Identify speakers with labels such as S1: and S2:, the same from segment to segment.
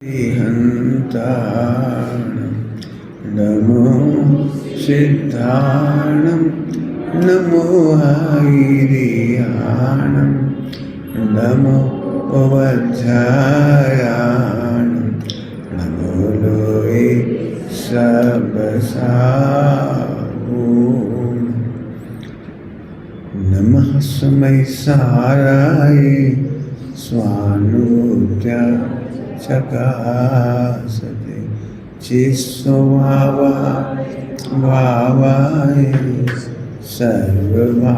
S1: हन्ताणं नमो सिद्धाणं नमो हैरियाणं नमो पवज्जायाणं नमो लोये सबसागुण नमः समय साराय स्वानुद्या चकासते चिस्वभावा भावाय सर्वभावान्तरचे।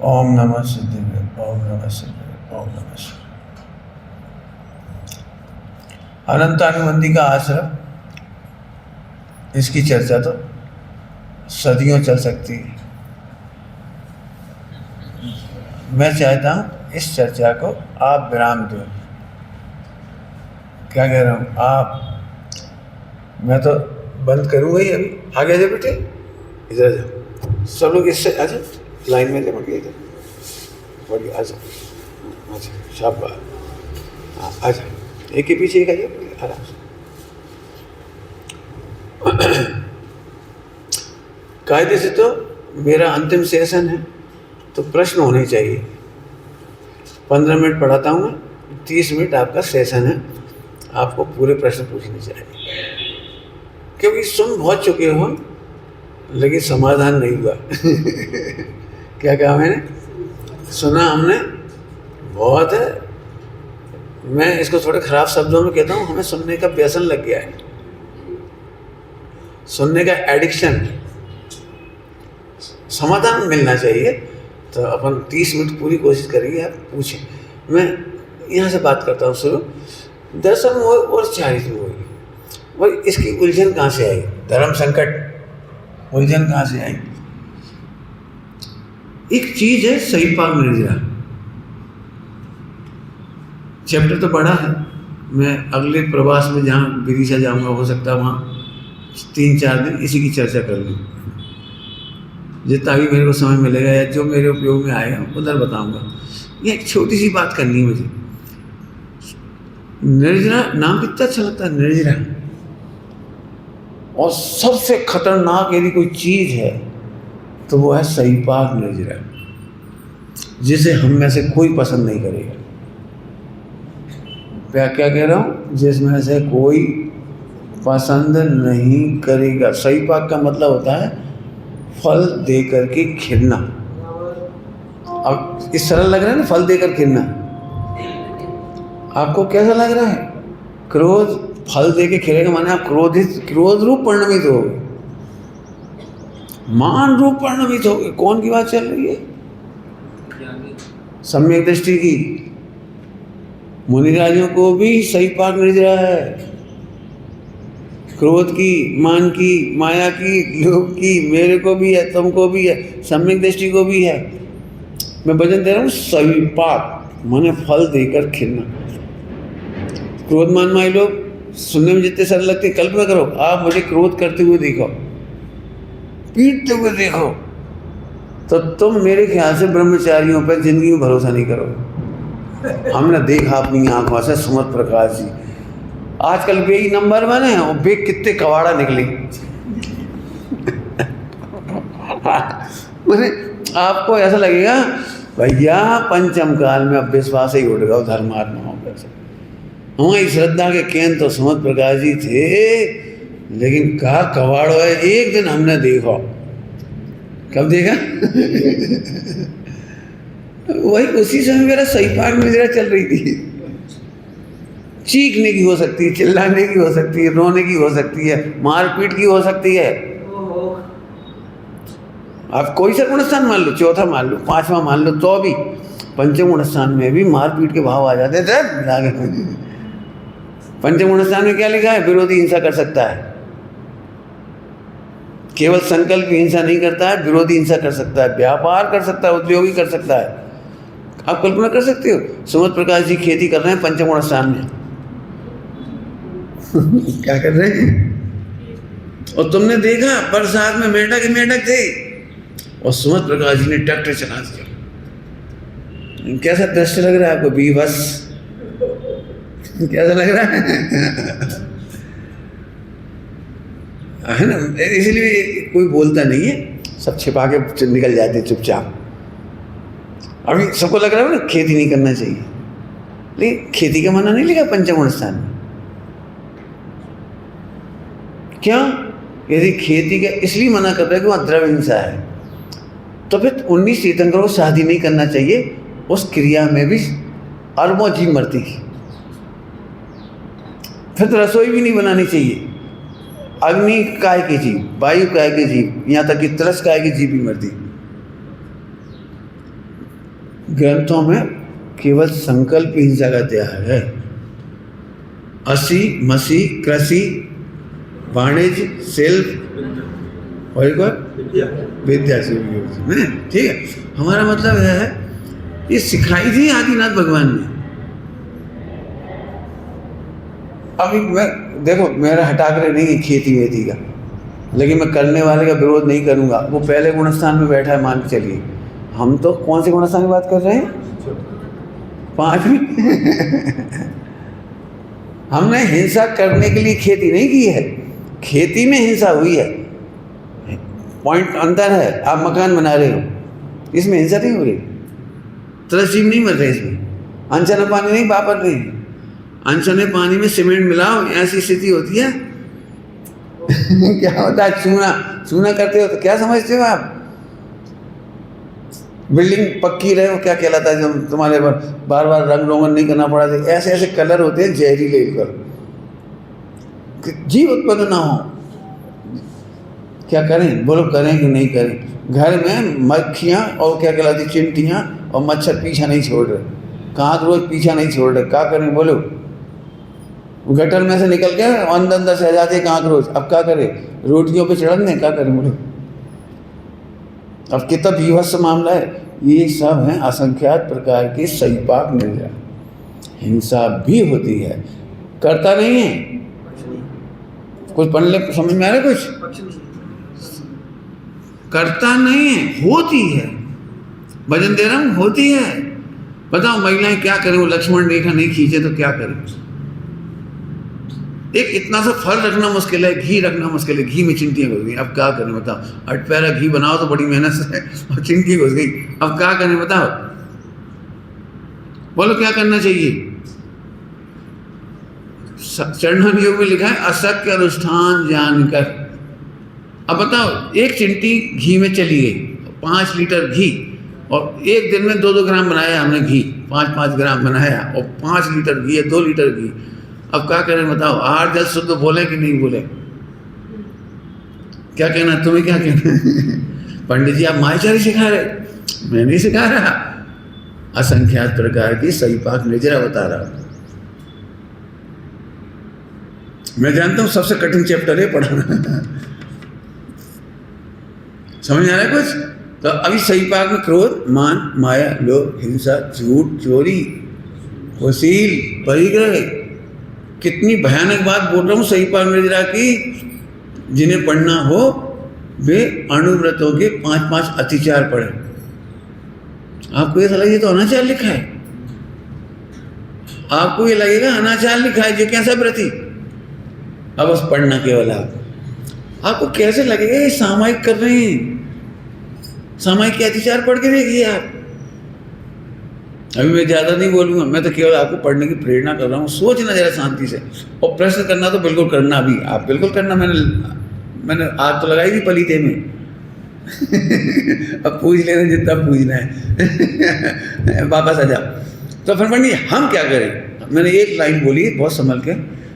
S1: ओम नमः सिद्धाय, ओम नमः सिद्धाय, ओम नमः शिवाय। अनंतानुबंधी का आश्रम, इसकी चर्चा तो सदियों चल सकती है। मैं चाहता हूँ इस चर्चा को आप विराम दो। क्या कह रहा हूँ आप? मैं तो बंद करूँगा ही अभी। आगे आ जाओ बेटे, इधर आ जाओ। सब लोग इससे आ जाओ, लाइन में जमा के इधर बढ़िया। आ जाओ, अच्छा शाबाश। हाँ आ जाओ, एक के पीछे एक आ जाओ आराम से। कायदे से तो मेरा अंतिम सेशन है, तो प्रश्न होने चाहिए। 15 मिनट पढ़ाता हूँ मैं, 30 मिनट आपका सेशन है। आपको पूरे प्रश्न पूछने चाहिए, क्योंकि सुन बहुत चुके हो लेकिन समाधान नहीं हुआ। क्या कहा मैंने? सुना हमने बहुत है। मैं इसको थोड़े खराब शब्दों में कहता हूँ, हमें सुनने का व्यसन लग गया है, सुनने का एडिक्शन। समाधान मिलना चाहिए, तो अपन 30 मिनट पूरी कोशिश करेंगे। आप पूछें, मैं यहाँ से बात करता हूँ शुरू। दर्शन मोह और चारित्र्य मोह, वही इसकी उलझन कहाँ से आई? धर्म संकट, उलझन कहाँ से आई? एक चीज है सही पाक निर्जरा। चैप्टर तो बड़ा है, मैं अगले प्रवास में जहाँ विदिशा जाऊँगा, हो सकता है वहाँ 3-4 दिन इसी की चर्चा कर लूँ। जितना भी मेरे को समय मिलेगा या जो मेरे उपयोग में आएगा उधर बताऊँगा। ये एक छोटी सी बात करनी है मुझे। निर्जरा नाम कितना अच्छा लगता है, निर्जरा। और सबसे खतरनाक यदि कोई चीज है तो वो है सही पाक निर्जरा, जिसे हम में से कोई पसंद नहीं करेगा। क्या कह रहा हूँ? जिसमें से कोई पसंद नहीं करेगा। सही पाक का मतलब होता है फल दे करके खिलना। अब इस सरल लग रहा है ना, फल देकर खिलना। आपको कैसा लग रहा है? क्रोध फल दे के खिलेगा, माने आप क्रोध रूप परिणमित हो गए, मान रूप परिणमित हो गए। कौन की बात चल रही है? सम्यक दृष्टि की। मुनिराजों को भी सही पाक निर्जरा है। क्रोध की, मान की, माया की, लोभ की, मेरे को भी है, तुमको भी है, सम्यक दृष्टि को भी है। मैं वचन दे रहा हूँ, सही पाक माने फल देकर खिलना। क्रोध मान माए लोग सुनने में जितने सरल लगते, कल्पना करो आप मुझे क्रोध करते हुए देखो, पीटते हुए देखो, तो तुम मेरे ख्याल से ब्रह्मचारियों पर जिंदगी में भरोसा नहीं करोगे। हमने देखा अपनी आंखों से सुमत प्रकाश जी आजकल बेई नंबर 1 है, और बे कितने कवाड़ा निकले। आपको ऐसा लगेगा भैया पंचम काल में अब विश्वास ही उठ गया धर्मात्माओं पर से। हमारी श्रद्धा के केंद्र तो सुमत प्रकाश जी थे, लेकिन कहा कवाड़ो है। एक दिन हमने देखा, कब देखा? वही उसी समय मेरा सही पाक निर्जरा चल रही थी। चीखने की हो सकती है, चिल्लाने की हो सकती है, रोने की हो सकती है, मारपीट की हो सकती है। आप कोई सा गुण स्थान मान लो, चौथा मान लो, पांचवा मान लो, तो भी पंचम गुण स्थान में भी मारपीट के भाव आ जाते थे। पंचम गुण स्थान में क्या लिखा है? विरोधी हिंसा कर सकता है। केवल संकल्प हिंसा नहीं करता है, विरोधी हिंसा कर सकता है, व्यापार कर सकता है, उद्योग ही कर सकता है। आप कल्पना कर सकते हो, सुमत प्रकाश जी खेती कर रहे हैं पंचम गुण स्थान में। क्या कर रहे हैं? और तुमने देखा बरसात में मेंढक ही मेंढक थे और सुमत प्रकाश जी ने ट्रैक्टर चला दिया। कैसा दृश्य लग रहा है आपको? बीभत्स कैसा लग रहा है ना? इसलिए कोई बोलता नहीं है, सब छिपा के निकल जाते चुपचाप। अभी सबको लग रहा है ना खेती नहीं करना चाहिए, लेकिन खेती का मना नहीं लिखा पंचम गुण स्थान में। क्या? यदि खेती का इसलिए मना कर रहा है कि वहाँ द्रव्य हिंसा है, तो फिर 19 तीर्थंकरों को शादी नहीं करना चाहिए। उस क्रिया में भी अरबों जीव मरती। फिर तो रसोई भी नहीं बनानी चाहिए। अग्नि काय के जीव, वायु काय के जीव, यहाँ तक कि तरस काय के जीव भी मरती। ग्रंथों में केवल संकल्प हिंसा का त्याग है। असी, मसी, कृषि, वाणिज्य, शिल्प और एक बार विद्या से भी, ठीक है। हमारा मतलब है ये सिखाई थी आदिनाथ भगवान ने। अभी मैं देखो, मेरा हटाकर नहीं है खेती वेती का, लेकिन मैं करने वाले का विरोध नहीं करूंगा। वो पहले गुणस्थान में बैठा है, मान के चलिए। हम तो कौन से गुणस्थान की बात कर रहे हैं? 5वीं। हमने हिंसा करने के लिए खेती नहीं की है, खेती में हिंसा हुई है। पॉइंट अंतर है। आप मकान बना रहे हो, इसमें हिंसा नहीं हो रही, तरस जीव नहीं मर रहे इसमें। अनछने पानी नहीं वापर रहे, अनछने पानी में सीमेंट मिलाओ, ऐसी स्थिति होती है। क्या होता है? चूना चूना करते हो तो क्या समझते हो आप? बिल्डिंग पक्की रहे हो, क्या कहलाता है जब तुम्हारे बार बार रंग रोगन नहीं करना पड़ा। ऐसे ऐसे कलर होते हैं जहरीले कलर, जीव उत्पन्न ना हो। क्या करें बोलो? करें कि नहीं करें? घर में मक्खियाँ और क्या कहलाती चिंटियाँ और मच्छर पीछा नहीं छोड़ रहे, काकरोच पीछा नहीं छोड़ रहे। क्या करें बोलो? गटर में से निकल के अंदर अंदर से आ जाते हैं काकरोच। अब क्या करें? रोटियों पे चढ़न दें? क्या करें बोलो? अब कितना बीभत्स मामला है। ये सब हैं असंख्यात प्रकार के सही पाक मिल जाए। हिंसा भी होती है, करता नहीं है। कुछ पढ़ने समझ में आ रहा है? कुछ करता नहीं है, होती है। भजन दे रहा हूँ, होती है। बताओ महिलाएं क्या करें? वो लक्ष्मण रेखा नहीं खींचे तो क्या करें? एक इतना सा फल रखना मुश्किल है, घी रखना मुश्किल है, घी में चिंटियाँ घुस गई। अब क्या करें बताओ? 8 पैरा घी बनाओ तो बड़ी मेहनत से, और चिंटी घुस गई। अब क्या करें बताओ? बोलो क्या करना चाहिए? चरणन योग में लिखा है असत्य अनुष्ठान जानकर। अब बताओ, एक चिंटी घी में चली गई, 5 लीटर घी, और एक दिन में 2-2 ग्राम बनाया हमने घी, 5-5 ग्राम बनाया, और 5 लीटर घी है, 2 लीटर घी। अब क्या करें बताओ? आहार जल शुद्ध बोले कि नहीं बोले? क्या कहना? तुम्हें क्या कहना? पंडित जी आप मायाचारी सिखा रहे? मैं नहीं सिखा रहा, असंख्यात प्रकार की सही पाक निर्जरा बता रहा हूं। मैं जानता हूं सबसे कठिन चैप्टर है पढ़ाना। समझ आ रहा है कुछ? तो अभी सही पाक में क्रोध, मान, माया, लोभ, हिंसा, झूठ, चोरी, वसील, परिग्रह, कितनी भयानक बात बोल रहा हूँ सही पाक निर्जरा की। जिन्हें पढ़ना हो वे अणुव्रतों के 5-5 अतिचार पढ़े। आपको ये लगे तो अनाचार लिखा है, आपको ये लगेगा अनाचार लिखा है, जो कैसा व्रती। अब बस पढ़ना केवल आपको कैसे लगेगा ये सामायिक कर रहे हैं। सामायिक के अतिचार पढ़ के देखिए आप। अभी मैं ज़्यादा नहीं बोलूँगा, मैं तो केवल आपको पढ़ने की प्रेरणा कर रहा हूँ। सोचना जरा शांति से, और प्रश्न करना तो बिल्कुल करना भी, आप बिल्कुल करना। मैंने आग तो लगाई थी पलीते में। अब पूछ लेना जितना पूछना है। वापस आ जाओ। तो फिर पंडित हम क्या करें? मैंने एक लाइन बोली बहुत संभल के,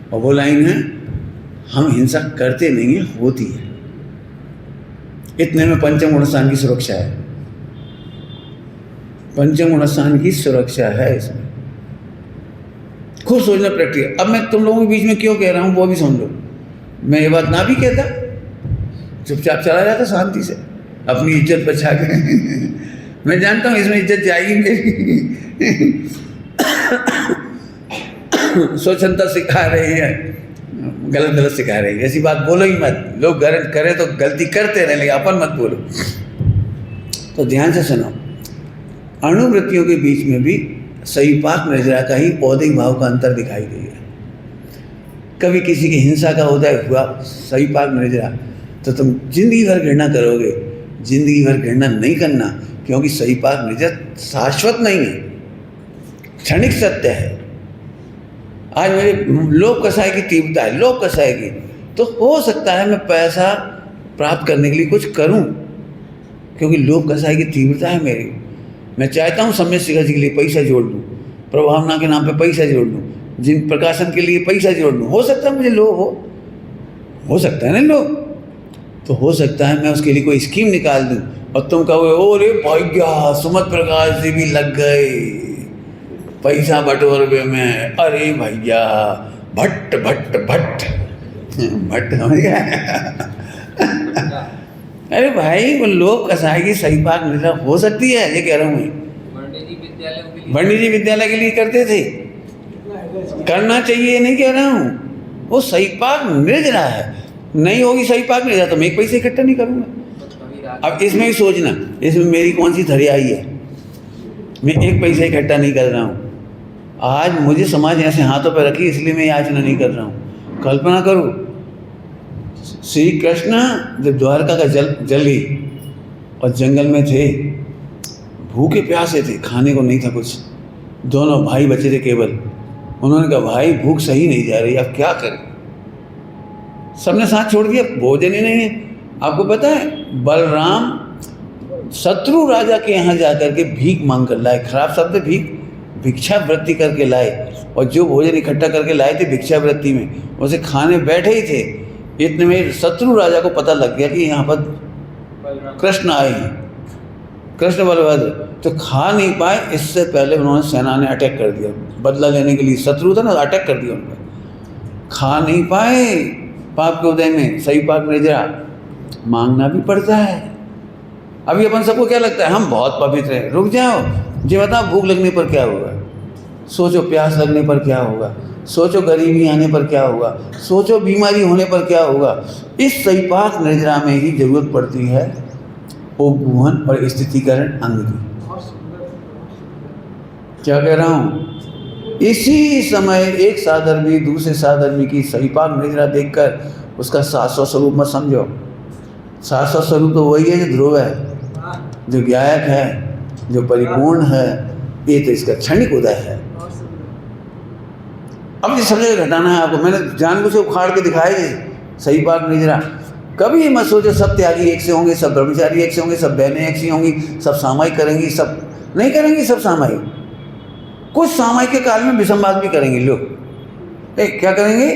S1: और वो लाइन है, हम हिंसा करते नहीं है, होती है। इतने में पंचम गुण स्थान की सुरक्षा है, पंचम गुण स्थान की सुरक्षा है इसमें। खूब सोचना प्रैक्टिकल। अब मैं तुम लोगों के बीच में क्यों कह रहा हूँ वो भी समझ लो। मैं ये बात ना भी कहता, चुपचाप चला जाता शांति से अपनी इज्जत बचा के। मैं जानता हूँ इसमें इज्जत जाएगी मेरी। स्वच्छता सिखा रहे हैं, गलत गलत सिखा रहे हैं, ऐसी बात बोलो ही मत। लोग गलत करें तो गलती करते रहे, लेकिन अपन मत बोलो। तो ध्यान से सुनो, अणुवृत्तियों के बीच में भी सही पाक नजरा का ही औदिक भाव का अंतर दिखाई दिया। कभी किसी की हिंसा का उदय हुआ सही पाक नजरा, तो तुम जिंदगी भर घृणा करोगे। जिंदगी भर घृणा नहीं करना, क्योंकि सही पाक नजर शाश्वत नहीं है, क्षणिक सत्य है। आज मेरे लोभ कसाय की तीव्रता है, लोभ कसाय की, तो हो सकता है मैं पैसा प्राप्त करने के लिए कुछ करूं, क्योंकि लोभ कसाय की तीव्रता है मेरी। मैं चाहता हूं सम्यक शिक्षा के लिए पैसा जोड़ दूं, प्रभावना के नाम पे पैसा जोड़ दूं, जिन प्रकाशन के लिए पैसा जोड़ दूं। हो सकता है मुझे लोभ हो सकता है ना लोभ, तो हो सकता है मैं उसके लिए कोई स्कीम निकाल दूं, और तुम कहो ओ रे भैया सुमत प्रकाश जी भी लग गए पैसा बटोरवे में। अरे भैया भट्ट भट्ट भट्ट भट्ट हो गया। अरे भाई वो लोग कसाई की सही पाक नजरा हो सकती है, ये कह रहा हूँ मैं। पंडित जी विद्यालय के लिए करते थे, करना चाहिए, ये नहीं कह रहा हूँ। वो सही पाक निर्जरा है, नहीं होगी सही पाक निर्जरा तो मैं एक पैसे इकट्ठा नहीं करूँगा। अब इसमें भी सोचना, इसमें मेरी कौन सी धरियाई है, मैं एक पैसा इकट्ठा नहीं कर रहा हूँ। आज मुझे समाज ऐसे हाथों पर रखी, इसलिए मैं याचना नहीं कर रहा हूँ। कल्पना करो, श्री कृष्ण जब द्वारका का जली और जंगल में थे, भूखे प्यासे थे, खाने को नहीं था कुछ, दोनों भाई बचे थे केवल। उन्होंने कहा भाई भूख सही नहीं जा रही, अब क्या करें। सबने साथ छोड़ दिया, भोजन ही नहीं है। आपको पता है बलराम शत्रु राजा के यहाँ जाकर के भीख मांग कर लाए। खराब शब्द भीख, भिक्षावृत्ति करके लाए, और जो भोजन इकट्ठा करके लाए थे भिक्षावृत्ति में, उसे खाने बैठे ही थे। इतने में शत्रु राजा को पता लग गया कि यहाँ पर कृष्ण आए हैं, कृष्ण बलभद्र, तो खा नहीं पाए। इससे पहले उन्होंने सेना ने अटैक कर दिया, बदला लेने के लिए। शत्रु था ना, अटैक कर दिया उन पर। खा नहीं पाए, पाप के उदय में सही पाक निर्जरा मांगना भी पड़ता है। अभी अपन सबको क्या लगता है हम बहुत पवित्र हैं। रुक जाओ, ये बताओ भूख लगने पर क्या होगा, सोचो प्यास लगने पर क्या होगा, सोचो गरीबी आने पर क्या होगा, सोचो बीमारी होने पर क्या होगा। इस सही पाक निर्जरा में ही जरूरत पड़ती है उपभूहन और स्थितिकरण अंग की। क्या कह रहा हूँ, इसी समय एक साधर्मी दूसरे साधर्मी की सही पाक निर्जरा देखकर उसका शाश्वत स्वरूप मत समझो। शाश्वत स्वरूप तो वही है जो ध्रुव है, जो ज्ञायक है, जो परिपूर्ण है। ये तो इसका क्षणिक उदय है। अब ये सब जगह घटाना है आपको। मैंने जानबूझ से उखाड़ के दिखाया सही पाक निर्जरा। कभी मत सोचो सब त्यागी एक से होंगे, सब ब्रह्मचारी एक से होंगे, सब बहनें एक सी होंगी, सब सामायिक करेंगी। सब नहीं करेंगी, सब सामायिक। कुछ सामायिक के काल में विषमवाद भी करेंगे लोग। क्या करेंगे,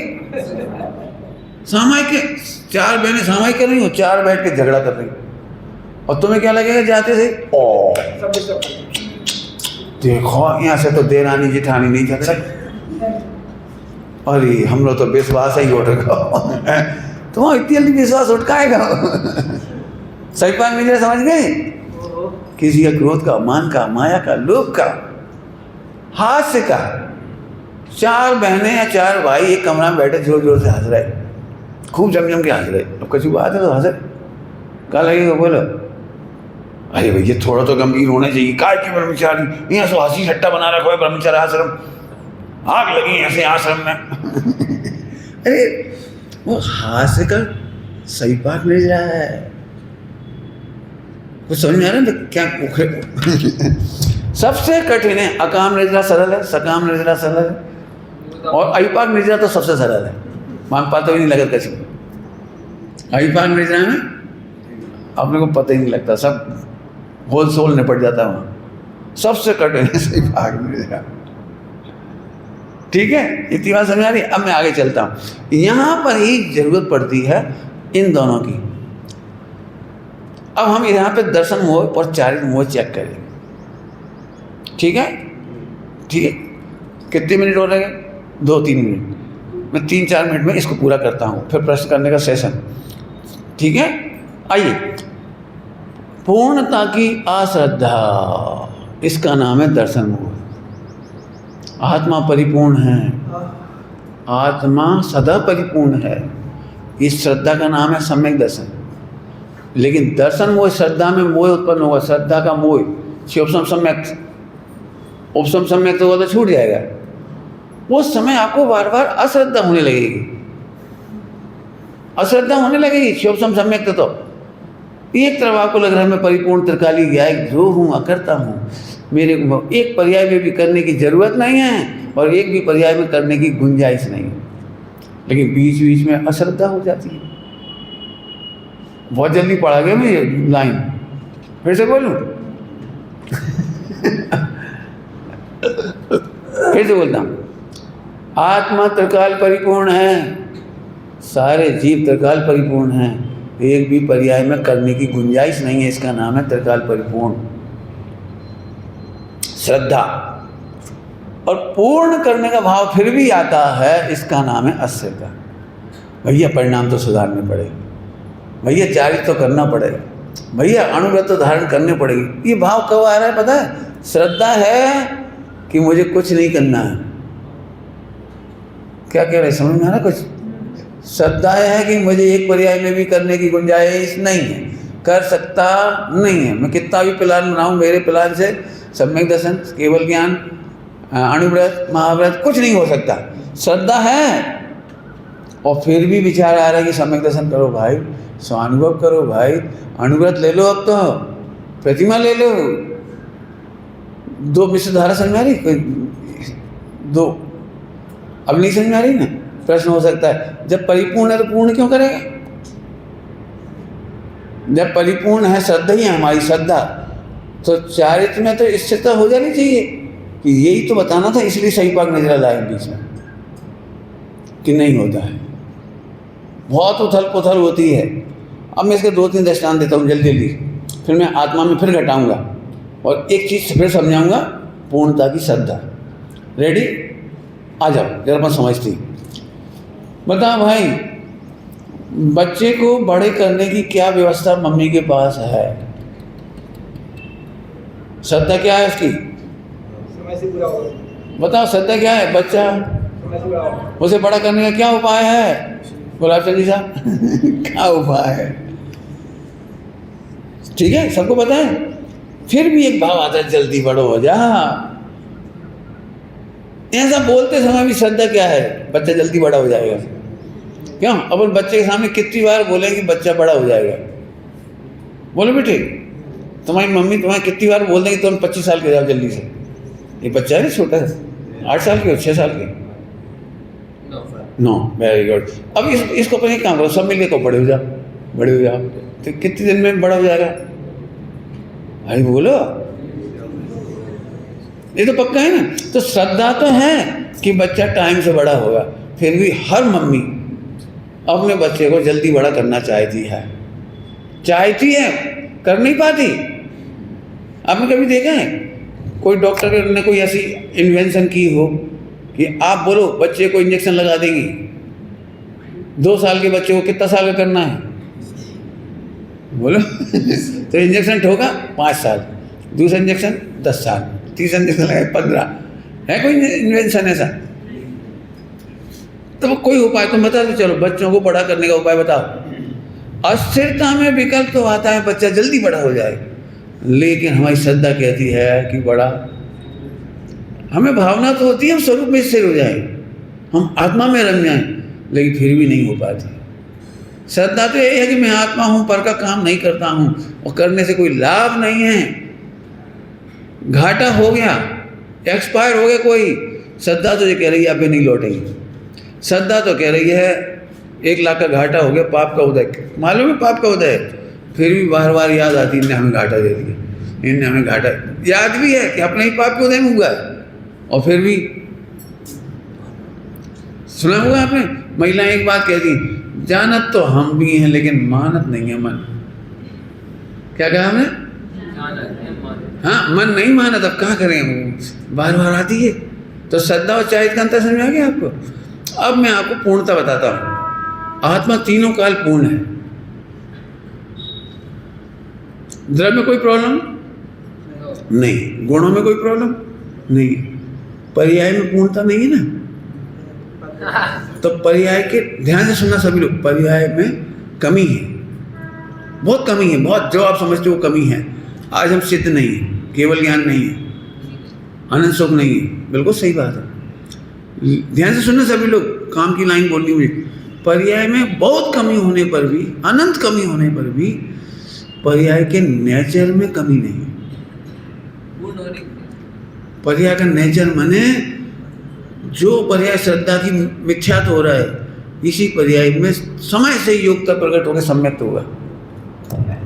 S1: सामायिक के चार बहनें सामायिक कर रही हो, चार बैठ के झगड़ा कर रही, और तुम्हें क्या लगेगा जाते से ओ देखो यहाँ से तो देरानी जिठानी नहीं झगड़ा, अरे हम लोग तो विश्वास ही उठ रखा। तुम्हारा इतनी जल्दी विश्वास उठकाएगा। सही पाक निर्जरा समझ गए, किसी का क्रोध का, मान का, माया का, लोभ का, हास्य का। चार बहनें या चार भाई एक कमरा में बैठे जोर जोर से हंस रहे, खूब जम के हंस रहे। अब कछु बात है तो हंसे, क्या लगेगा बोलो। अरे भैया थोड़ा तो गंभीर होना चाहिए, काय के ब्रह्मचारी यहाँ से हंसी ठट्टा बना रखा है ब्रह्मचारी आश्रम, आग लगी ऐसे आश्रम में। अरे वो हास्य का सही पाक निर्जरा है। कुछ समझ में आ रहा है क्या? सबसे कठिन है अकाम निर्जरा सरल है, सकाम निर्जरा सरल है, और अहिपाक निर्जरा तो सबसे सरल है। मान पाता ही नहीं लगा कहीं। अहिपाक निर्जरा में अपने को पता ही नहीं लगता, सब होल सोल निपट जाता है वहाँ। सबसे कठिन है सही पाक निर्जरा। ठीक है, इतनी बात समझ आ रही। अब मैं आगे चलता हूँ। यहाँ पर ही जरूरत पड़ती है इन दोनों की। अब हम यहाँ पे दर्शन मोह और चारित्र मोह चेक करें। ठीक है, ठीक है। कितने मिनट हो रहे हैं? 2-3 मिनट। मैं 3-4 मिनट में इसको पूरा करता हूँ, फिर प्रश्न करने का सेशन। ठीक है, आइए। पूर्णता की अश्रद्धा, इसका नाम है दर्शन मोह। आत्मा परिपूर्ण है, आत्मा सदा परिपूर्ण है, इस श्रद्धा का नाम है सम्यक दर्शन। लेकिन दर्शन मोह, श्रद्धा में मोह उत्पन्न होगा, श्रद्धा का मोह। उपसम सम्यक, उपसम सम्यक तो छूट जाएगा। उस समय आपको बार बार अश्रद्धा होने लगेगी, अश्रद्धा होने लगेगी। शिवसम सम्यक तो एक तरफ आपको लग रहा है मैं परिपूर्ण त्रिकाली गायक जो हूँ अकर्ता हूँ, मेरे को एक पर्याय में भी करने की जरूरत नहीं है और एक भी पर्याय में करने की गुंजाइश नहीं है, लेकिन बीच बीच में अश्रद्धा हो जाती है। बहुत जल्दी पढ़ा गया मैं ये लाइन, फिर से बोलूं? फिर से बोलता हूँ। आत्मा त्रिकाल परिपूर्ण है, सारे जीव त्रिकाल परिपूर्ण हैं, एक भी पर्याय में करने की गुंजाइश नहीं है, इसका नाम है त्रिकाल परिपूर्ण श्रद्धा। और पूर्ण करने का भाव फिर भी आता है, इसका नाम है अश्रद्धा। भैया परिणाम तो सुधारने पड़ेगा, भैया चारित्र तो करना पड़ेगा, भैया अनुव्रत तो धारण करने पड़ेगी। ये भाव कब आ रहा है पता है? श्रद्धा है कि मुझे कुछ नहीं करना है। क्या कह रहे, समझ में आ रहा कुछ? श्रद्धा है कि मुझे एक पर्याय में भी करने की गुंजाइश नहीं है, कर सकता नहीं है। मैं कितना भी प्लान बनाऊं, मेरे प्लान से सम्यक दर्शन, केवल ज्ञान, अणुव्रत, महाव्रत कुछ नहीं हो सकता। श्रद्धा है और फिर भी विचार आ रहा है कि सम्यक दर्शन करो भाई, स्वानुभव करो भाई, अणुव्रत ले लो, अब तो प्रतिमा ले लो। 2 मिश्र धारा समझ आ रही? दो अब नहीं समझ आ रही ना? प्रश्न हो सकता है, जब परिपूर्ण है तो पूर्ण क्यों करेगा? जब परिपूर्ण है, श्रद्धा ही है हमारी श्रद्धा, तो चारित्र में तो स्थिरता हो जानी चाहिए कि यही तो बताना था, इसलिए सही पाक नजर लाए बीच में कि नहीं होता है, बहुत उथल पुथल होती है। अब मैं इसके 2-3 दृष्टांत देता हूँ जल्दी जल्दी, फिर मैं आत्मा में फिर घटाऊंगा और एक चीज़ फिर समझाऊंगा, पूर्णता की श्रद्धा। रेडी? आ जाओ जरा अपन समझती। बता भाई, बच्चे को बड़े करने की क्या व्यवस्था मम्मी के पास है? श्रद्धा क्या है उसकी? बताओ, श्रद्धा क्या है? बच्चा उसे बड़ा करने का क्या उपाय है? गुलाब चंद जी साहब क्या उपाय है? ठीक है, सबको पता है। फिर भी एक भाव आता है, जल्दी बड़ो हो जा। ऐसा बोलते समय भी श्रद्धा क्या है? बच्चा जल्दी बड़ा हो जाएगा। क्यों? अपन बच्चे के सामने कितनी बार बोले कि बच्चा बड़ा हो जाएगा? बोलो बेटे, तुम्हारी मम्मी तुम्हें कितनी बार बोल देंगे तुम 25 साल के जाओ जल्दी से। ये बच्चा है, छोटा है, 8 साल के हो, 6 साल के? No, very good. अब इसको अपन एक काम करो, सब मिलके को बड़े हो जाओ, बड़े हो जाओ, तो कितने दिन में बड़ा हो जाएगा? भाई बोलो, ये तो पक्का है ना। तो श्रद्धा तो है कि बच्चा टाइम से बड़ा होगा, फिर भी हर मम्मी अपने बच्चे को जल्दी बड़ा करना चाहती है, कर नहीं पाती। आपने कभी देखा है कोई डॉक्टर ने कोई ऐसी इन्वेंशन की हो कि आप बोलो बच्चे को इंजेक्शन लगा देंगी? 2 साल के बच्चे को कितना साल का करना है? बोलो तो इंजेक्शन ठोका 5 साल, दूसरा इंजेक्शन 10 साल, तीसरा इंजेक्शन लगा 15। है कोई इन्वेंशन ऐसा? तो कोई उपाय तो बता दो, चलो बच्चों को बड़ा करने का उपाय बताओ। अस्थिरता में विकल्प तो आता है, बच्चा जल्दी बड़ा हो जाए, लेकिन हमारी श्रद्धा कहती है कि बड़ा, हमें भावना तो होती है हम स्वरूप में स्थिर हो जाए, हम आत्मा में रम जाएं, लेकिन फिर भी नहीं हो पाती। श्रद्धा तो यही है कि मैं आत्मा हूं, पर का काम नहीं करता हूं और करने से कोई लाभ नहीं है, घाटा हो गया, एक्सपायर हो गया कोई। श्रद्धा तो ये कह रही है अभी नहीं लौटेगी। श्रद्धा तो कह रही है 1 लाख का घाटा हो गया, पाप का उदय, मालूम है पाप का उदय, फिर भी बार बार याद आती है, इनने हमें घाटा दे दिया, इनने हमें घाटा, याद भी है कि अपने ही पाप के उदय में हुआ है, और फिर भी सुना होगा आपने, महिलाएं एक बात कहती, जानत तो हम भी हैं लेकिन मानत नहीं है मन। क्या कहा हमने? हाँ, मन नहीं मानत, अब क्या करें, वो बार बार आती है। तो श्रद्धा और चाहित का अंतर समझ आ गया आपको? अब मैं आपको पूर्णता बताता हूं। आत्मा तीनों काल पूर्ण है। द्रव्य में कोई प्रॉब्लम नहीं, गुणों में कोई प्रॉब्लम नहीं, पर्याय में पूर्णता नहीं है ना। तो पर्याय के ध्यान से सुनना सभी लोग, पर्याय में कमी है, बहुत कमी है, बहुत, जो आप समझते हो कमी है। आज हम सिद्ध नहीं है, केवल ज्ञान नहीं है, अनंत सुख नहीं है, बिल्कुल सही बात है। ध्यान से सुनना सभी लोग, काम की लाइन बोलनी हुई। पर्याय में बहुत कमी होने पर भी, अनंत कमी होने पर भी पर्याय के नेचर में कमी नहीं है। पर्याय का नेचर माने जो पर्याय श्रद्धा की विख्यात हो रहा है, इसी पर्याय में समय से योग्यता प्रकट होकर सम्यक्त होगा।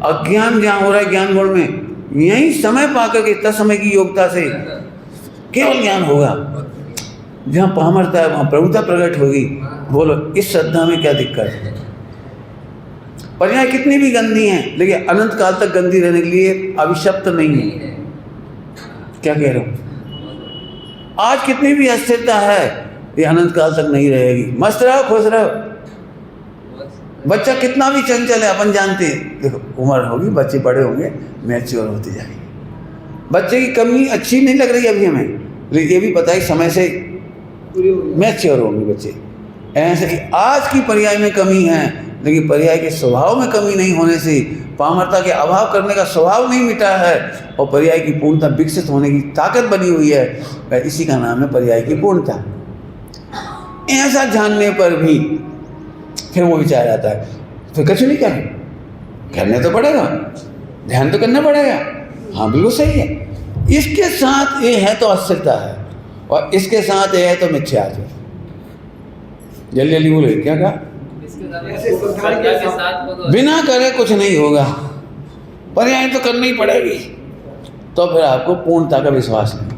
S1: अज्ञान जहाँ हो रहा है ज्ञान गुण में, यही समय पाकर के तत्समय की योग्यता से केवल ज्ञान होगा। जहाँ पामरता है वहाँ प्रभुता प्रकट होगी। बोलो, इस श्रद्धा में क्या दिक्कत है? पर्याय कितनी भी गंदी हैं, लेकिन अनंत काल तक गंदी रहने के लिए अभिशप्त नहीं है। क्या कह रहे हो? आज कितनी भी अस्थिरता है, ये अनंत काल तक नहीं रहेगी। मस्त रहो, खुश रहो। बच्चा कितना भी चंचल है, अपन जानते हैं। देखो, उम्र होगी, बच्चे बड़े होंगे, मैच्योर होते जाएंगे। बच्चे की कमी अच्छी नहीं लग रही अभी हमें, लेकिन ये भी पता है समय से मैच्योर होंगे बच्चे। ऐसे ही आज की पर्याय में कमी है, लेकिन पर्याय के स्वभाव में कमी नहीं होने से पामरता के अभाव करने का स्वभाव नहीं मिटा है और पर्याय की पूर्णता विकसित होने की ताकत बनी हुई है। इसी का नाम है पर्याय की पूर्णता। ऐसा जानने पर भी फिर वो विचार आता है, फिर कुछ नहीं करें, करने तो पड़ेगा, ध्यान तो करना पड़ेगा। हाँ, बिल्कुल सही है। इसके साथ ये है तो अस्थिरता है, और इसके साथ ये है तो मिथ्या है। जल्दी जल्दी बोले, क्या कहा? बिना करे कुछ नहीं होगा, पर्याय तो करनी ही पड़ेगी। तो फिर आपको पूर्णता का विश्वास नहीं।